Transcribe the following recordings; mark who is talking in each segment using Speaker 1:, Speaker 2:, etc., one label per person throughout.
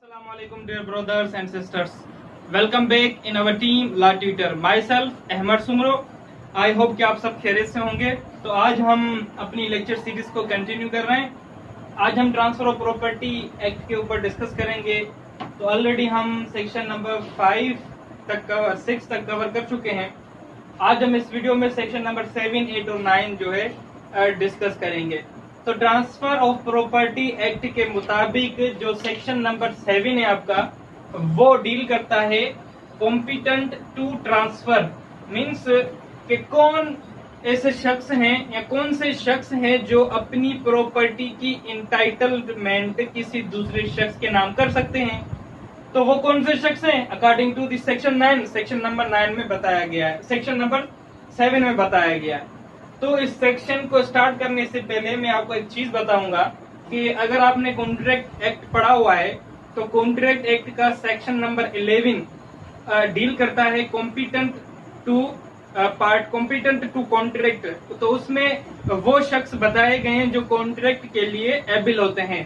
Speaker 1: Assalamualaikum dear brothers and sisters. Welcome back in our team La Tutor. Myself Ahmad Sumro. I hope कि आप सब खैरियत से होंगे। तो आज हम अपनी लेक्चर सीरीज को कंटिन्यू कर रहे हैं। आज हम ट्रांसफर ऑफ प्रॉपर्टी एक्ट के ऊपर डिस्कस करेंगे। तो ऑलरेडी हम सेक्शन नंबर 6 तक कवर कर चुके हैं। आज हम इस वीडियो में सेक्शन नंबर 7, 8 और 9 जो है डिस्कस करेंगे। तो ट्रांसफर ऑफ प्रॉपर्टी एक्ट के मुताबिक जो सेक्शन नंबर 7 है आपका, वो डील करता है कॉम्पिटेंट टू ट्रांसफर। मीन्स कि कौन ऐसे शख्स हैं या कौन से शख्स हैं जो अपनी प्रॉपर्टी की इंटाइटलमेंट किसी दूसरे शख्स के नाम कर सकते हैं। तो वो कौन से शख्स हैं? According to this section 9, section number 9 में बताया गया है, सेक्शन नंबर 7 में बताया गया है। तो इस सेक्शन को स्टार्ट करने से पहले मैं आपको एक चीज बताऊंगा कि अगर आपने कॉन्ट्रैक्ट एक्ट पढ़ा हुआ है तो कॉन्ट्रैक्ट एक्ट का सेक्शन नंबर 11 डील करता है कॉम्पिटेंट टू कॉन्ट्रैक्ट। तो उसमें वो शख्स बताए गए हैं जो कॉन्ट्रैक्ट के लिए एबल होते हैं।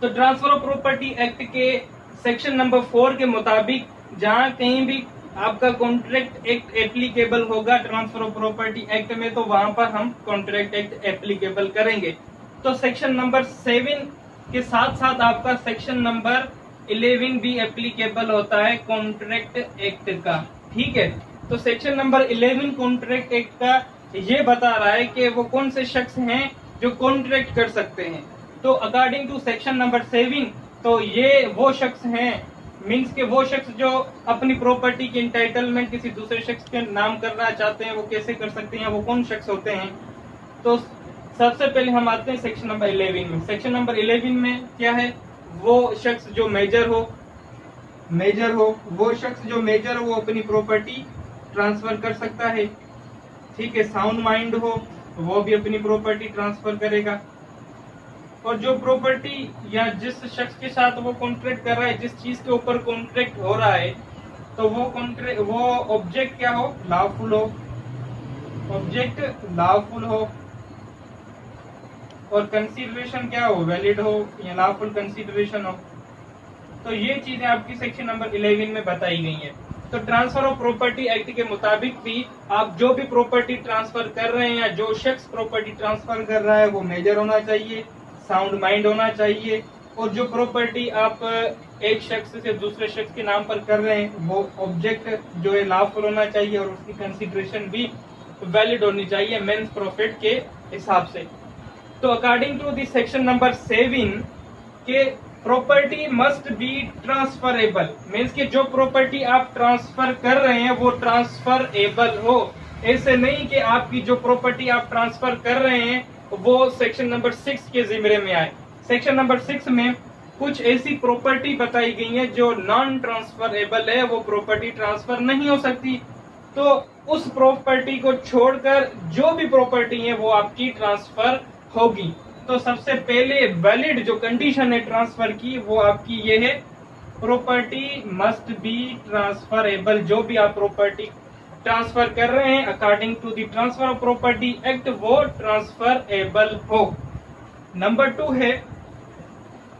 Speaker 1: तो ट्रांसफर ऑफ प्रॉपर्टी एक्ट के सेक्शन नंबर 4 के मुताबिक जहां कहीं भी आपका कॉन्ट्रैक्ट एक्ट एप्लीकेबल होगा ट्रांसफर ऑफ प्रॉपर्टी एक्ट में, तो वहां पर हम कॉन्ट्रैक्ट एक्ट एप्लीकेबल करेंगे। तो सेक्शन नंबर 7 के साथ साथ आपका सेक्शन नंबर 11 भी एप्लीकेबल होता है कॉन्ट्रैक्ट एक्ट का। ठीक है, तो सेक्शन नंबर 11 कॉन्ट्रैक्ट एक्ट का ये बता रहा है कि वो कौन से शख्स हैं जो कॉन्ट्रैक्ट कर सकते हैं। तो अकॉर्डिंग टू सेक्शन नंबर 7 तो ये वो शख्स हैं, मीन्स के वो शख्स जो अपनी प्रॉपर्टी की इंटाइटलमेंट किसी दूसरे शख्स के नाम करना चाहते हैं, वो कैसे कर सकते हैं, वो कौन शख्स होते हैं। तो सबसे पहले हम आते हैं सेक्शन नंबर 11 में। सेक्शन नंबर 11 में क्या है? वो शख्स जो मेजर हो, वो शख्स जो मेजर हो वो अपनी प्रॉपर्टी ट्रांसफर कर सकता है। ठीक है, साउंड माइंड हो वो भी अपनी प्रॉपर्टी ट्रांसफर करेगा। और जो प्रॉपर्टी या जिस शख्स के साथ वो कॉन्ट्रैक्ट कर रहा है, जिस चीज के ऊपर कॉन्ट्रैक्ट हो रहा है, तो वो ऑब्जेक्ट क्या हो? लॉफुल हो, ऑब्जेक्ट लॉफुल हो, और कंसीडरेशन क्या हो? वैलिड हो या लॉफुल कंसीडरेशन हो। तो ये चीजें आपकी सेक्शन नंबर 11 में बताई गई है। तो ट्रांसफर ऑफ प्रॉपर्टी एक्ट के मुताबिक भी आप जो भी प्रॉपर्टी ट्रांसफर कर रहे हैं या जो शख्स प्रॉपर्टी ट्रांसफर कर रहा है वो मेजर होना चाहिए, साउंड माइंड होना चाहिए, और जो प्रॉपर्टी आप एक शख्स से दूसरे शख्स के नाम पर कर रहे हैं वो ऑब्जेक्ट जो है लॉफुल होना चाहिए, और उसकी कंसीडरेशन भी वैलिड होनी चाहिए मेंस प्रॉफिट के हिसाब से। तो according to this section number 7 के property must be transferable, means कि जो प्रॉपर्टी आप ट्रांसफर कर रहे हैं वो ट्रांसफरेबल हो। ऐसे नहीं कि आपकी जो प्रॉपर्टी आप ट्रांसफर कर रहे हैं वो सेक्शन नंबर 6 के जिम्मे में आए। सेक्शन नंबर 6 में कुछ ऐसी प्रॉपर्टी बताई गई है जो नॉन ट्रांसफरेबल है, वो प्रॉपर्टी ट्रांसफर नहीं हो सकती। तो उस प्रॉपर्टी को छोड़कर जो भी प्रॉपर्टी है वो आपकी ट्रांसफर होगी। तो सबसे पहले वैलिड जो कंडीशन है ट्रांसफर की वो आपकी ये है, प्रॉपर्टी मस्ट बी ट्रांसफरेबल। जो भी आप प्रॉपर्टी ट्रांसफर कर रहे हैं according to the transfer of property act वो ट्रांसफरेबल हो। नंबर 2 है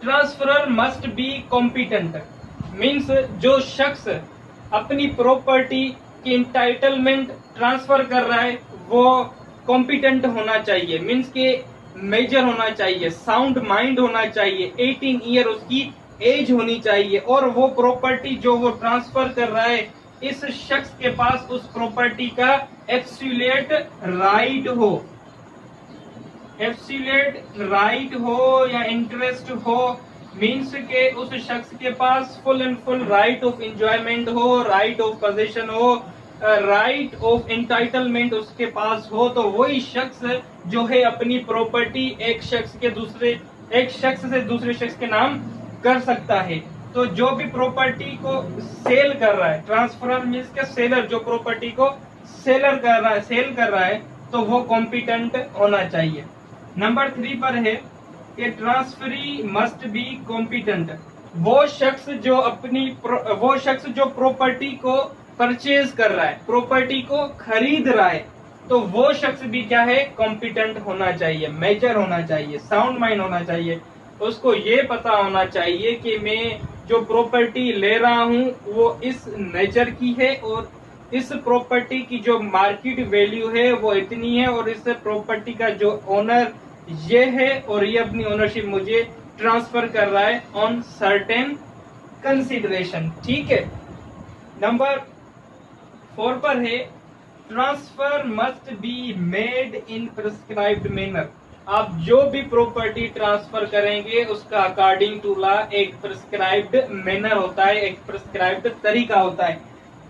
Speaker 1: transferor must be competent, means जो शख्स अपनी प्रॉपर्टी की इंटाइटलमेंट ट्रांसफर कर रहा है वो कॉम्पिटेंट होना चाहिए, मीन्स के मेजर होना चाहिए, साउंड माइंड होना चाहिए, 18 ईयर उसकी एज होनी चाहिए, और वो प्रॉपर्टी जो वो ट्रांसफर कर रहा है इस शख्स के पास उस प्रॉपर्टी का एब्सोल्यूट राइट हो, या इंटरेस्ट हो, मीन्स के उस शख्स के पास full and full right of enjoyment हो, राइट ऑफ पोजीशन हो, राइट ऑफ एंटाइटलमेंट उसके पास हो। तो वही शख्स जो है अपनी प्रॉपर्टी एक शख्स से दूसरे शख्स के नाम कर सकता है। तो जो भी प्रॉपर्टी को सेल कर रहा है, ट्रांसफरर मीन्स के सेलर, जो प्रॉपर्टी को सेल कर रहा है तो वो कॉम्पिटेंट होना चाहिए। नंबर 3 पर है कि ट्रांसफरी मस्ट बी कॉम्पिटेंट। वो शख्स जो प्रॉपर्टी को परचेज कर रहा है, प्रॉपर्टी को खरीद रहा है, तो वो शख्स भी क्या है? कॉम्पिटेंट होना चाहिए, मेजर होना चाहिए, साउंड माइंड होना चाहिए, उसको ये पता होना चाहिए कि मैं जो प्रॉपर्टी ले रहा हूँ वो इस नेचर की है और इस प्रॉपर्टी की जो मार्केट वैल्यू है वो इतनी है और इस प्रॉपर्टी का जो ओनर ये है और ये अपनी ओनरशिप मुझे ट्रांसफर कर रहा है ऑन सर्टेन कंसिडरेशन। ठीक है। नंबर 4 पर है transfer must be made in prescribed manner. आप जो भी प्रॉपर्टी ट्रांसफर करेंगे उसका अकॉर्डिंग टू लॉ एक प्रिस्क्राइब्ड मैनर होता है, एक प्रिस्क्राइब्ड तरीका होता है।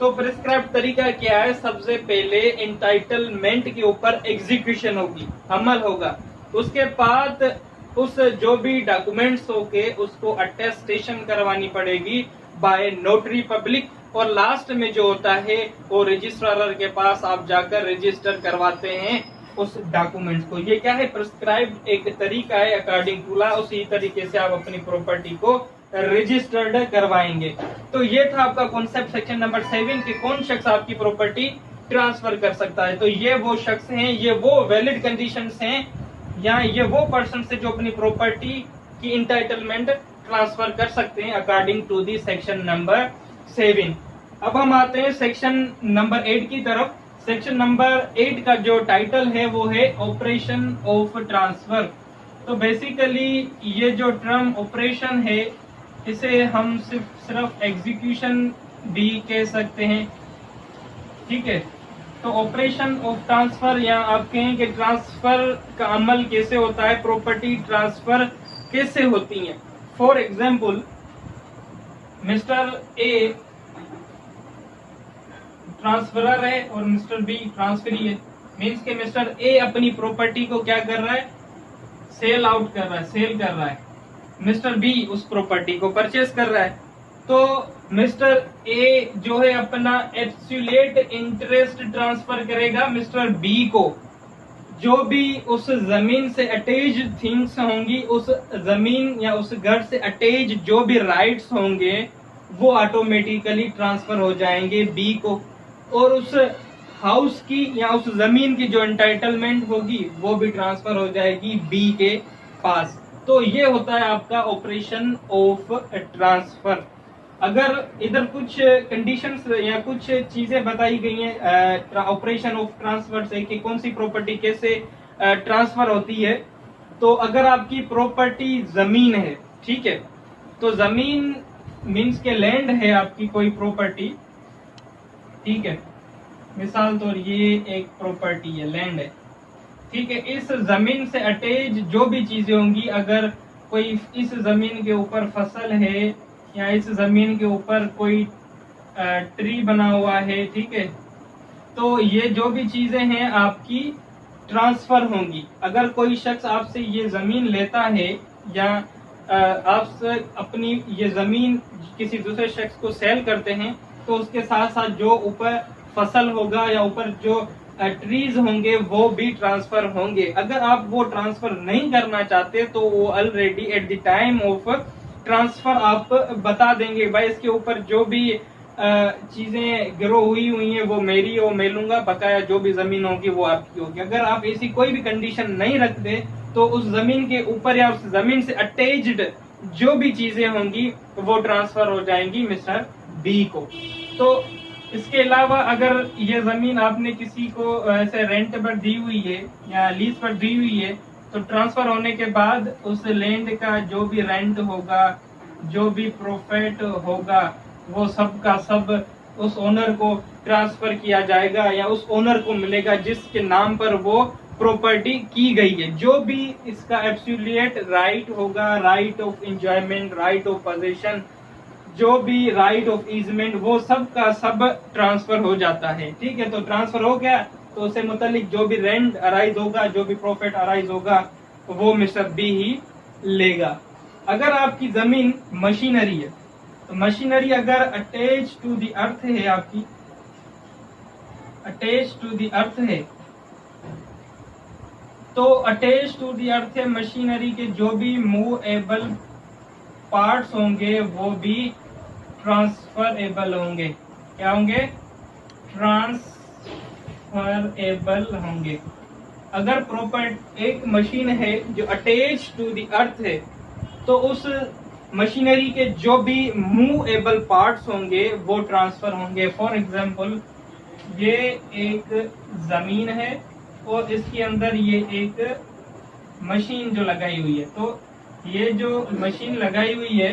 Speaker 1: तो प्रिस्क्राइब्ड तरीका क्या है? सबसे पहले एंटाइटलमेंट के ऊपर एग्जीक्यूशन होगी, अमल होगा। उसके बाद उस जो भी डॉक्यूमेंट्स होके उसको अटेस्टेशन करवानी पड़ेगी बाय नोटरी पब्लिक, और लास्ट में जो होता है वो रजिस्ट्रार के पास आप जाकर रजिस्टर करवाते हैं उस डॉक्यूमेंट्स को। ये क्या है? प्रिस्क्राइब्ड एक तरीका है अकॉर्डिंग टू लॉ, उसी तरीके से आप अपनी प्रॉपर्टी को रजिस्टर्ड करवाएंगे। तो ये था आपका कॉन्सेप्ट सेक्शन नंबर 7 कि कौन शख्स आपकी प्रॉपर्टी ट्रांसफर कर सकता है। तो ये वो शख्स हैं, ये वो वैलिड कंडीशंस हैं या ये वो पर्सन से जो अपनी प्रॉपर्टी की इंटाइटलमेंट ट्रांसफर कर सकते हैं according to the section number 7। अब हम आते हैं सेक्शन नंबर 8 की तरफ। सेक्शन नंबर 8 का जो टाइटल है वो है ऑपरेशन ऑफ ट्रांसफर। तो बेसिकली ये जो टर्म ऑपरेशन है इसे हम सिर्फ एग्जीक्यूशन भी कह सकते हैं। ठीक है। तो ऑपरेशन ऑफ ट्रांसफर या आप कहें कि ट्रांसफर का अमल कैसे होता है, प्रॉपर्टी ट्रांसफर कैसे होती है। For example mister A transferor है और मिस्टर बी ट्रांसफरी है। मीन्स के मिस्टर ए अपनी प्रॉपर्टी को क्या कर रहा है? सेल आउट कर रहा है, सेल कर रहा है। मिस्टर बी उस प्रॉपर्टी को परचेस कर रहा है। तो मिस्टर ए जो है अपना एब्सोल्यूट इंटरेस्ट ट्रांसफर करेगा मिस्टर बी को। जो भी उस जमीन से अटैच थिंग्स होंगी, उस जमीन या उस घर से अटैच जो भी राइट्स होंगे वो ऑटोमेटिकली ट्रांसफर हो जाएंगे बी को, और उस हाउस की या उस जमीन की जो एंटाइटलमेंट होगी वो भी ट्रांसफर हो जाएगी बी के पास। तो ये होता है आपका ऑपरेशन ऑफ ट्रांसफर। अगर इधर कुछ कंडीशंस या कुछ चीजें बताई गई हैं ऑपरेशन ऑफ ट्रांसफर से कि कौन सी प्रॉपर्टी कैसे ट्रांसफर होती है, तो अगर आपकी प्रॉपर्टी जमीन है, ठीक है, तो जमीन मीन्स के लैंड है आपकी कोई प्रॉपर्टी, ठीक है, मिसाल तौर ये एक प्रॉपर्टी है, लैंड है, ठीक है। इस जमीन से अटैच जो भी चीजें होंगी, अगर कोई इस जमीन के ऊपर फसल है या इस जमीन के ऊपर कोई ट्री बना हुआ है, ठीक है, तो ये जो भी चीजें हैं आपकी ट्रांसफर होंगी। अगर कोई शख्स आपसे ये जमीन लेता है या आपसे अपनी ये जमीन किसी दूसरे शख्स को सेल करते हैं, तो उसके साथ साथ जो ऊपर फसल होगा या ऊपर जो ट्रीज होंगे वो भी ट्रांसफर होंगे। अगर आप वो ट्रांसफर नहीं करना चाहते तो वो already at the time of transfer आप बता देंगे, भाई इसके ऊपर जो भी चीजें ग्रो हुई हैं वो मेरी, वो मैं लूंगा, बकाया जो भी जमीन होगी वो आपकी होगी। अगर आप ऐसी कोई भी कंडीशन नहीं रखते तो उस जमीन के ऊपर या उस जमीन से अटैच्ड जो भी चीजें होंगी वो ट्रांसफर हो जाएंगी मिस्टर बी को। तो इसके अलावा अगर ये जमीन आपने किसी को ऐसे रेंट पर दी हुई है या लीज पर दी हुई है, तो ट्रांसफर होने के बाद उस लैंड का जो भी रेंट होगा, जो भी प्रॉफिट होगा, वो सब का सब उस ओनर को ट्रांसफर किया जाएगा या उस ओनर को मिलेगा जिसके नाम पर वो प्रॉपर्टी की गई है। जो भी इसका एब्सोल्यूट राइट होगा, right of enjoyment, right of position, जो भी राइट ऑफ ईजमेंट, वो सब का सब ट्रांसफर हो जाता है। ठीक है, तो ट्रांसफर हो गया तो उससे मुतालिक जो भी रेंट अराइज होगा, जो भी प्रॉफिट अराइज होगा, वो मिस्टर बी ही लेगा। अगर आपकी जमीन मशीनरी है, तो मशीनरी अगर अटैच टू द अर्थ है, आपकी अटैच टू द अर्थ है, तो अटैच टू द अर्थ है मशीनरी के जो भी मूवेबल पार्ट्स होंगे वो भी ट्रांसफरेबल होंगे। क्या होंगे? ट्रांसफरेबल होंगे। अगर प्रॉपर्टी एक मशीन है जो अटैच टू द अर्थ है, तो उस मशीनरी के जो भी मूवेबल पार्ट्स होंगे वो ट्रांसफर होंगे। फॉर एग्जांपल ये एक जमीन है और इसके अंदर ये एक मशीन जो लगाई हुई है, तो ये जो मशीन लगाई हुई है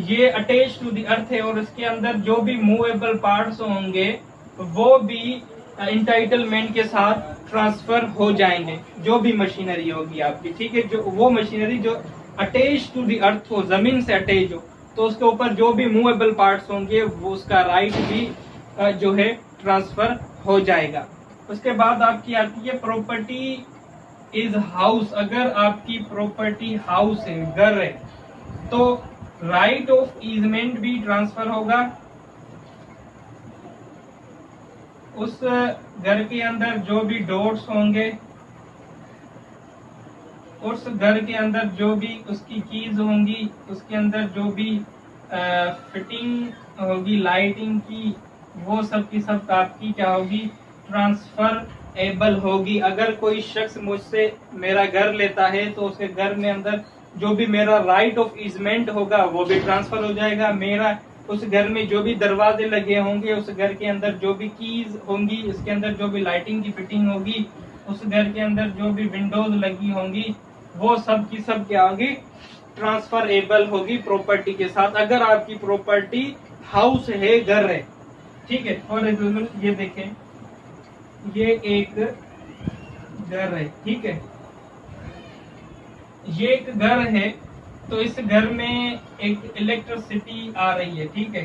Speaker 1: ये अटैच टू द अर्थ है और इसके अंदर जो भी मूवेबल पार्ट्स होंगे वो भी इंटाइटलमेंट के साथ ट्रांसफर हो जाएंगे, जो भी मशीनरी होगी आपकी, ठीक है। जो वो मशीनरी जो अटैच टू द अर्थ हो, जमीन से अटैच हो, तो उसके ऊपर जो भी मूवेबल पार्ट्स होंगे वो उसका राइट भी जो है ट्रांसफर हो जाएगा। उसके बाद आपकी आती है प्रॉपर्टी इज हाउस। अगर आपकी प्रॉपर्टी हाउस है, घर है, तो राइट ऑफ ईजमेंट भी ट्रांसफर होगा। उस घर के अंदर जो भी डोर्स होंगे, उस घर के अंदर जो भी उसकी कीज होंगी, उसके अंदर जो भी फिटिंग होगी लाइटिंग की, वो सब की सब आपकी क्या होगी, ट्रांसफर एबल होगी। अगर कोई शख्स मुझसे मेरा घर लेता है तो उसके घर में अंदर जो भी मेरा राइट ऑफ ईजमेंट होगा वो भी ट्रांसफर हो जाएगा। मेरा उस घर में जो भी दरवाजे लगे होंगे, उस घर के अंदर जो भी कीज होंगी, इसके अंदर जो भी लाइटिंग की फिटिंग होगी, उस घर के अंदर जो भी विंडोज लगी होंगी, वो सब की सब क्या होगी, ट्रांसफर एबल होगी प्रॉपर्टी के साथ। अगर आपकी प्रॉपर्टी हाउस है, घर है, ठीक है। फॉर एग्जाम्पल ये देखें, ये एक घर है, ठीक है, ये एक घर है, तो इस घर में एक इलेक्ट्रिसिटी आ रही है, ठीक है।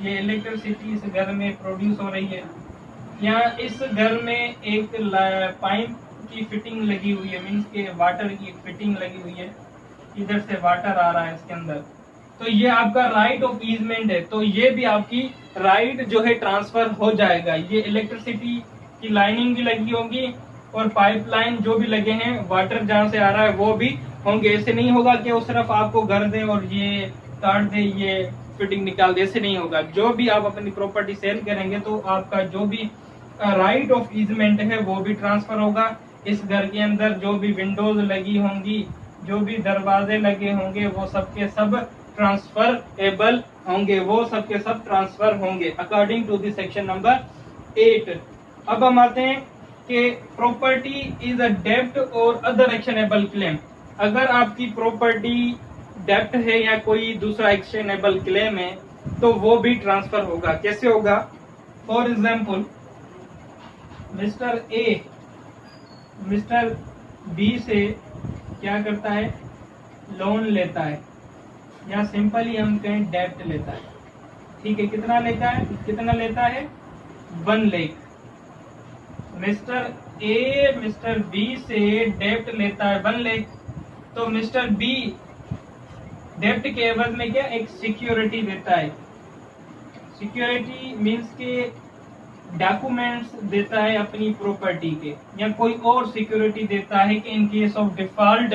Speaker 1: ये इलेक्ट्रिसिटी इस घर में प्रोड्यूस हो रही है। यहाँ इस घर में एक पाइप की फिटिंग लगी हुई है, मीन्स के वाटर की फिटिंग लगी हुई है, इधर से वाटर आ रहा है इसके अंदर, तो ये आपका राइट ऑफ ईजमेंट है। तो ये भी आपकी राइट जो है ट्रांसफर हो जाएगा। ये इलेक्ट्रिसिटी की लाइनिंग भी लगी होगी और पाइपलाइन जो भी लगे हैं, वाटर जहाँ से आ रहा है वो भी होंगे। ऐसे नहीं होगा कि वो सिर्फ आपको घर दे और ये काट दे, ये फिटिंग निकाल दे, ऐसे नहीं होगा। जो भी आप अपनी प्रॉपर्टी सेल करेंगे तो आपका जो भी राइट ऑफ ईजमेंट है वो भी ट्रांसफर होगा। इस घर के अंदर जो भी विंडोज लगी होंगी, जो भी दरवाजे लगे होंगे, वो सब के सब ट्रांसफर एबल होंगे, वो सब के सब ट्रांसफर होंगे according to the section number 8। अब हम आते हैं कि प्रॉपर्टी इज अ डेब्ट और अदर एक्शनेबल क्लेम। अगर आपकी प्रॉपर्टी डेब्ट है या कोई दूसरा एक्शनेबल क्लेम है तो वो भी ट्रांसफर होगा। कैसे होगा? For example mister A mister B से क्या करता है, लोन लेता है, या सिंपली हम कहें डेब्ट लेता है, ठीक है। कितना लेता है 1 lakh. Mister A mister B से डेब्ट लेता है 1 लाख, तो मिस्टर बी डेब्ट के एवज में क्या, एक सिक्योरिटी देता है। सिक्योरिटी मीन्स के डॉक्यूमेंट्स देता है अपनी प्रॉपर्टी के, या कोई और सिक्योरिटी देता है कि इन केस ऑफ डिफॉल्ट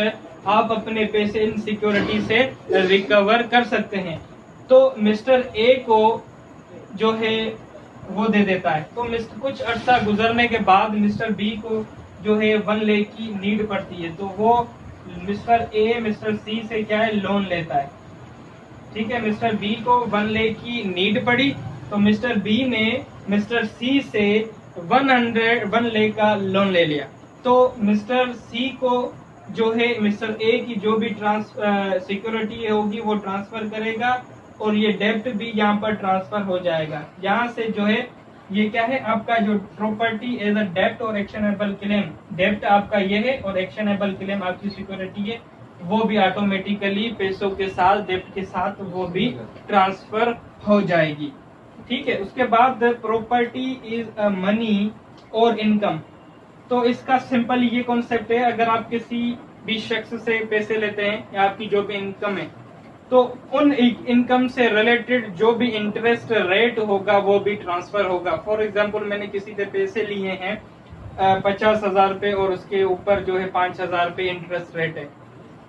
Speaker 1: आप अपने पैसे इन सिक्योरिटी से रिकवर कर सकते हैं। तो मिस्टर ए को जो है वो दे देता है। तो कुछ अर्सा गुजरने के बाद मिस्टर बी को जो है 1 लाख की नीड पड़ती है, तो वो मिस्टर ए मिस्टर सी से क्या है, लोन लेता है, ठीक है। मिस्टर बी को 1 लाख की नीड पड़ी, तो मिस्टर बी ने मिस्टर सी से 1 लाख का लोन ले लिया। तो मिस्टर सी को जो है मिस्टर ए की जो भी सिक्योरिटी होगी वो ट्रांसफर करेगा और ये डेब्ट भी यहाँ पर ट्रांसफर हो जाएगा। यहाँ से जो है ये क्या है, आपका जो प्रॉपर्टी एज अ डेब्ट और एक्शनेबल क्लेम, डेब्ट आपका ये है और एक्शनेबल क्लेम आपकी सिक्योरिटी है, वो भी ऑटोमेटिकली पैसों के साथ, डेब्ट के साथ वो भी ट्रांसफर हो जाएगी, ठीक है। उसके बाद प्रॉपर्टी इज अ मनी और इनकम। तो इसका सिंपल ये कॉन्सेप्ट है, अगर आप किसी भी शख्स से पैसे लेते हैं या आपकी जो भी इनकम है, तो उन इनकम से रिलेटेड जो भी इंटरेस्ट रेट होगा वो भी ट्रांसफर होगा। फॉर एग्जांपल मैंने किसी से पैसे लिए हैं 50,000 रुपए और उसके ऊपर जो है 5,000 रुपए इंटरेस्ट रेट है,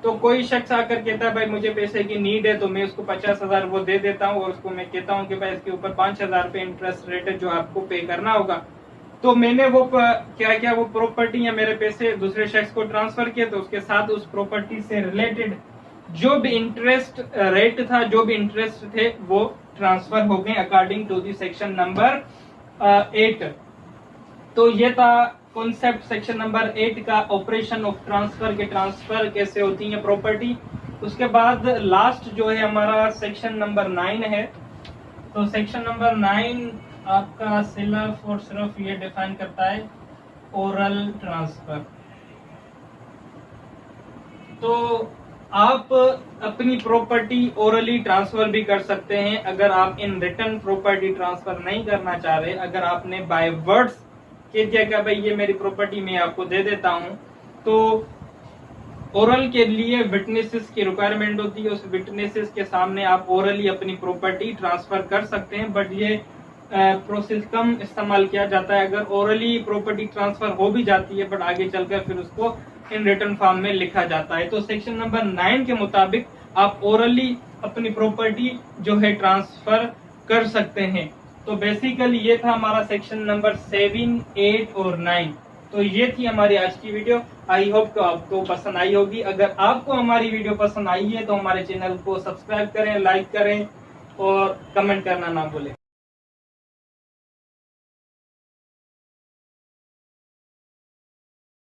Speaker 1: तो कोई शख्स आकर कहता है भाई मुझे पैसे की नीड है, तो मैं उसको 50,000 वो दे देता हूँ और उसको मैं कहता हूँ कि भाई इसके ऊपर 5,000 रुपए इंटरेस्ट रेट है जो आपको पे करना होगा। तो मैंने वो क्या वो प्रॉपर्टी या मेरे पैसे दूसरे शख्स को ट्रांसफर किए, तो उसके साथ उस प्रॉपर्टी से रिलेटेड जो भी इंटरेस्ट रेट था, जो भी इंटरेस्ट थे, वो ट्रांसफर हो गए according to the section number 8। तो ये था कॉन्सेप्ट सेक्शन नंबर 8 का, ऑपरेशन ऑफ ट्रांसफर के ट्रांसफर कैसे होती है प्रॉपर्टी। उसके बाद लास्ट जो है हमारा सेक्शन नंबर 9 है। तो सेक्शन नंबर 9 आपका सिर्फ और सिर्फ ये डिफाइन करता है ओरल ट्रांसफर। तो आप अपनी प्रॉपर्टी ओरली ट्रांसफर भी कर सकते हैं अगर आप इन रिटर्न प्रॉपर्टी ट्रांसफर नहीं करना चाह रहे। अगर आपने बाय वर्ड्स कह दिया कि भाई ये मेरी प्रॉपर्टी मैं आपको दे देता हूं, तो ओरल के लिए विटनेसेस की रिक्वायरमेंट होती है। उस विटनेसेस के सामने आप ओरली अपनी प्रॉपर्टी ट्रांसफर कर सकते हैं, बट ये प्रोसेस कम इस्तेमाल किया जाता है। अगर ओरली प्रॉपर्टी ट्रांसफर हो भी जाती है, बट आगे चलकर फिर उसको इन रिटर्न फॉर्म में लिखा जाता है। तो सेक्शन नंबर 9 के मुताबिक आप ओरली अपनी प्रॉपर्टी जो है ट्रांसफर कर सकते हैं। तो बेसिकली ये था हमारा सेक्शन नंबर 7, 8 और 9। तो ये थी हमारी आज की वीडियो। आई होप तो आपको पसंद आई होगी। अगर आपको हमारी वीडियो पसंद आई है तो हमारे चैनल को सब्सक्राइब करें, लाइक करें और कमेंट करना ना भूलें।